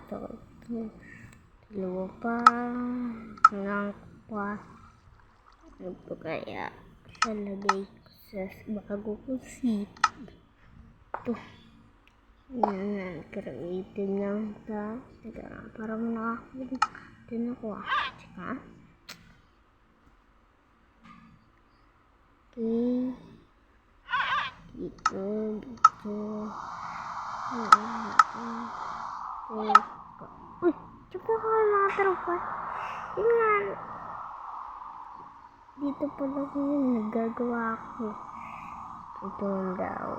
tatlo, dalawa pa, hanggang pa. Ano po kaya lalagay ko sa bago ko seat? Ito. Yan, creative lang ta. Teka, parang nakakulit din ako Tsaka. Okay. Dito. Uy, tsaka ka nakatrapan. Tingnan. Dito pala yung nagagawa ko. Ito ang daw.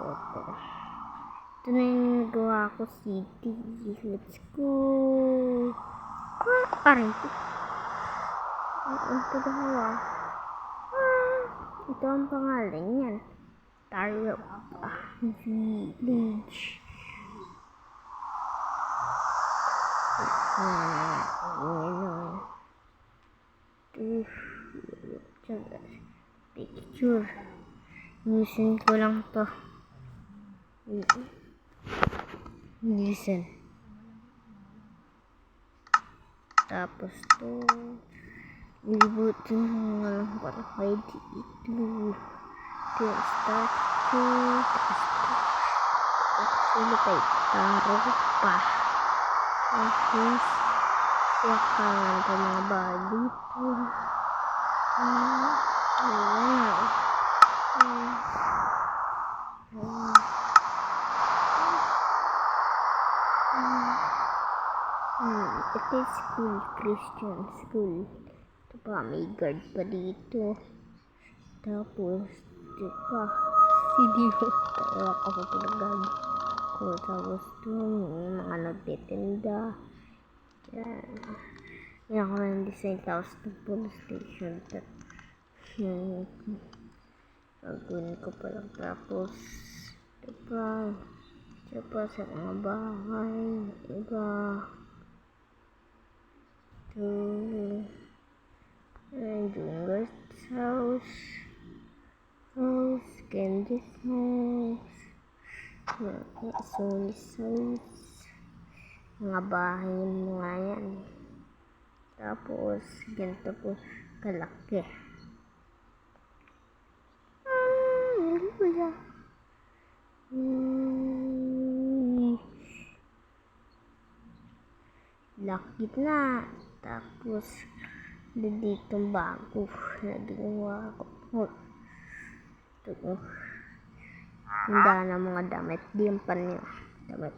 Ito na yung nagawa ko, city. Let's go. Aray ko. Ang paghawa. Ito ang pangalan yan. Tarot Village. Picture. Listen ko lang to. Listen. Tapos to. Libutin mo nga lang para kay dito. Start to. Sino kay Tarot pa. Tapos siyakan ka mga bali po. It is school, Christian school. Ito pa, may guard pa dito. Tapos, ito pa, video. Tawa ka pa pinagag ko. Tapos, ito, mga nagtitinda. Yan. Yan ako ng design. Tapos, ito police station. Pagkunin ko pa lang. Tapos, ito pa sa mga bahay. Iba. Ito. Junger's house. Candy's house. Soul's house. Mga bahay yung mga yan. Tapos, ganito po kalaki. Lakit na. Tapos, dito bago na ginawa ko. Ito. Tindahan ng mga damit. Di yung panyo. Damit.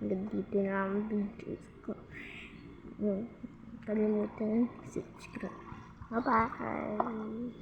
Dito na ang videos ko. Kalimutan subscribe. Bye-bye.